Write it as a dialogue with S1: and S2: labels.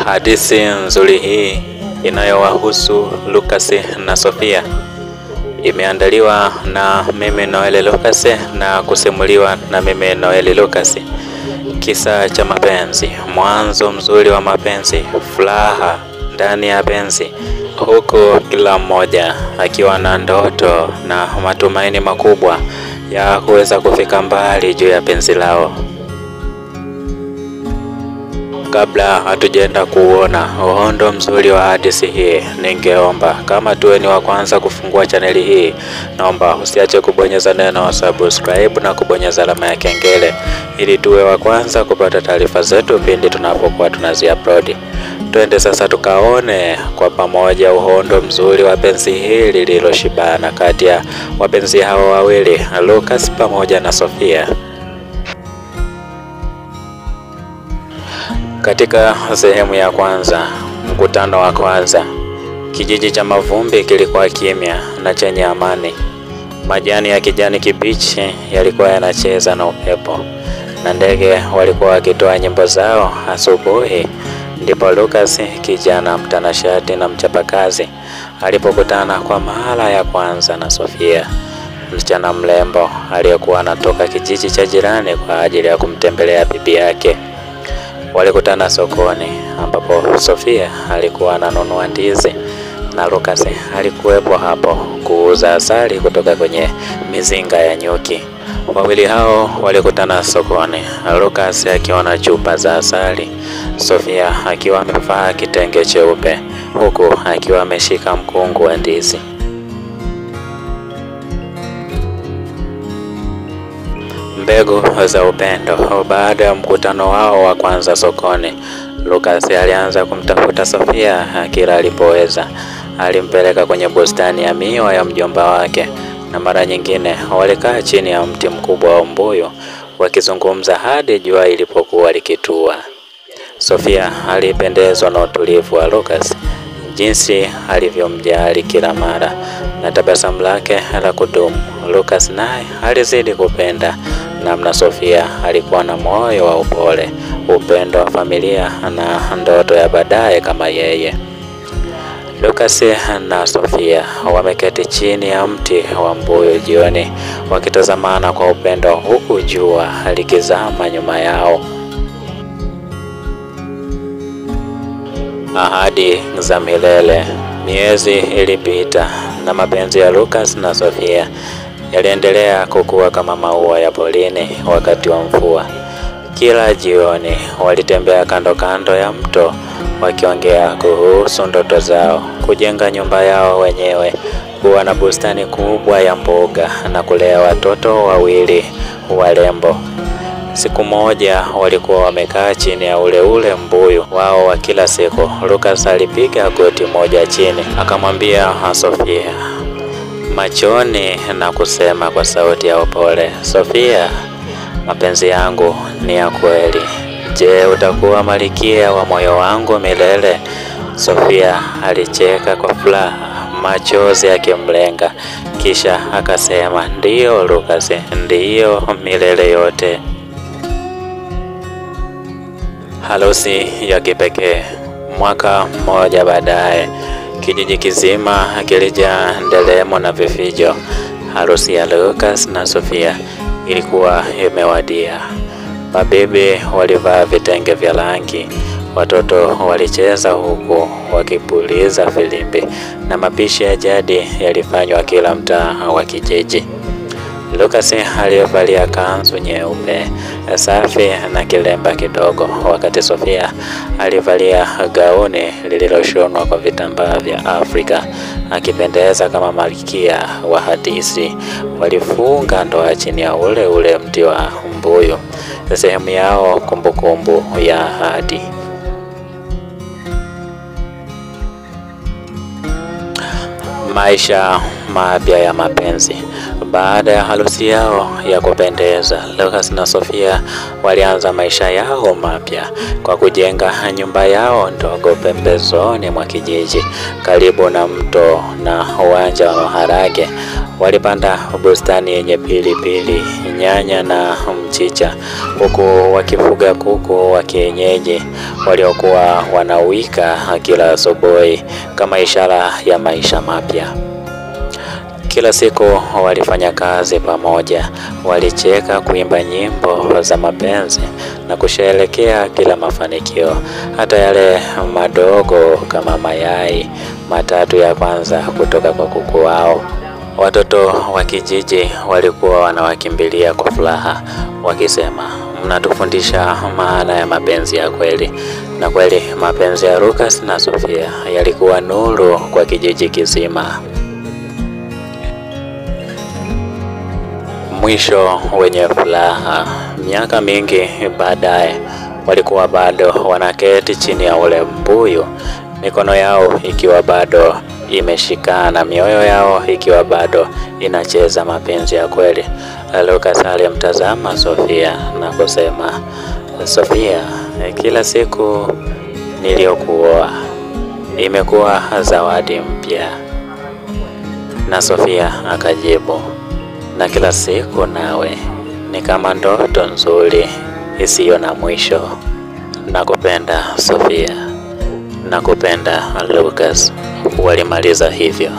S1: Hadithi nzuri hii inayowahusu Lucas na Sofia imeandaliwa na mimi Noel Lucas na kusimuliwa na mimi Noel Lucas. Kisa cha mapenzi, mwanzo mzuri wa mapenzi, furaha ndani ya penzi, huku kila mmoja akiwa na ndoto na matumaini makubwa ya kuweza kufika mbali juu ya penzi lao. Kabla hatujaenda kuona uhondo mzuri wa hadithi hii, ningeomba kama tuwe ni wa kwanza kufungua chaneli hii, naomba usiache kubonyeza neno subscribe na kubonyeza alama ya kengele ili tuwe wa kwanza kupata taarifa zetu pindi tunapokuwa tunazi-upload. Twende sasa tukaone kwa pamoja uhondo mzuri wa penzi hili lililoshibana kati ya wapenzi hao wawili, Lucas pamoja na Sofia. Katika sehemu ya kwanza, mkutano wa kwanza, kijiji cha Mavumbi kilikuwa kimya na chenye amani. Majani ya kijani kibichi yalikuwa yanacheza na upepo, na ndege walikuwa wakitoa nyimbo zao asubuhi. Ndipo Lucas, kijana mtanashati na mchapakazi, alipokutana kwa mara ya kwanza na Sofia, msichana mrembo aliyekuwa anatoka kijiji cha jirani kwa ajili ya kumtembelea bibi yake. Walikutana sokoni ambapo Sofia alikuwa ananunua ndizi na Lucas alikuwepo hapo kuuza asali kutoka kwenye mizinga ya nyuki. Wawili hao walikutana sokoni, Lucas akiwa na chupa za asali, Sofia akiwa amevaa kitenge cheupe huku akiwa ameshika mkungu wa ndizi. Mbegu za upendo. Baada ya mkutano wao wa kwanza sokoni, Lucas alianza kumtafuta Sofia kila alipoweza. Alimpeleka kwenye bustani ya miwa ya mjomba wake, na mara nyingine walikaa chini ya mti mkubwa wa mbuyu wakizungumza hadi jua ilipokuwa likitua. Sofia alipendezwa na utulivu wa Lucas, jinsi alivyomjali kila mara na tabasamu lake la kudumu. Lucas naye alizidi kupenda namna Sofia alikuwa na moyo wa upole, upendo wa familia na ndoto ya baadaye kama yeye. Lucas na Sofia wameketi chini ya mti wa mbuyu jioni wakitazamana kwa upendo huku jua likizama nyuma yao. Ahadi za milele. Miezi ilipita na mapenzi ya Lucas na Sofia yaliendelea kukua kama maua ya polini wakati wa mvua. Kila jioni walitembea kando kando ya mto wakiongea kuhusu ndoto zao, kujenga nyumba yao wenyewe, kuwa na bustani kubwa ya mboga na kulea watoto wawili warembo. Siku moja walikuwa wamekaa chini ya ule mbuyu wao wa kila siku. Lucas alipiga goti moja chini akamwambia Sofia machoni na kusema kwa sauti ya upole, "Sofia, mapenzi yangu ni ya kweli. Je, utakuwa malkia wa moyo wangu milele?" Sofia alicheka kwa furaha, machozi yakimlenga, kisha akasema, "Ndiyo Lucas, ndiyo milele yote." Harusi ya kipekee. Mwaka mmoja baadaye, kijiji kizima kilijaa nderemo na vifijo. Harusi ya Lucas na Sofia ilikuwa imewadia. Mabibi walivaa vitenge vya rangi, watoto walicheza huku wakipuliza filimbi, na mapishi ya jadi yalifanywa kila mtaa wa kijiji. Lucas aliyevalia kanzu nyeupe safi na kilemba kidogo, wakati Sofia alivalia gauni lililoshonwa kwa vitambaa vya Afrika, akipendeza kama malkia wa hadithi. Walifunga ndoa chini ya ule mti wa mbuyu, sehemu yao kumbukumbu ya ahadi. Maisha mapya ya mapenzi. Baada ya harusi yao ya kupendeza, Lucas na Sofia walianza maisha yao mapya kwa kujenga nyumba yao ndogo pembezoni mwa kijiji karibu na mto na uwanja wa maharage. Walipanda bustani yenye pilipili, nyanya na mchicha, huku wakifuga kuku wa kienyeji waliokuwa wanawika kila asubuhi kama ishara ya maisha mapya. Kila siku walifanya kazi pamoja, walicheka, kuimba nyimbo za mapenzi na kusherehekea kila mafanikio, hata yale madogo kama mayai matatu ya kwanza kutoka kwa kuku wao. Watoto wa kijiji walikuwa wanawakimbilia kwa furaha, wakisema, mnatufundisha maana ya mapenzi ya kweli. Na kweli mapenzi ya Lucas na Sofia yalikuwa nuru kwa kijiji kizima. Mwisho wenye furaha. Miaka mingi baadaye, walikuwa bado wanaketi chini ya ule mbuyu, mikono yao ikiwa bado imeshikana, mioyo yao ikiwa bado inacheza mapenzi ya kweli. Lucas alimtazama Sofia na kusema, Sofia, kila siku niliyokuoa imekuwa zawadi mpya. Na Sofia akajibu, na kila siku nawe ni kama ndoto nzuri isiyo na mwisho. Nakupenda Sofia, nakupenda Lucas. Walimaliza hivyo.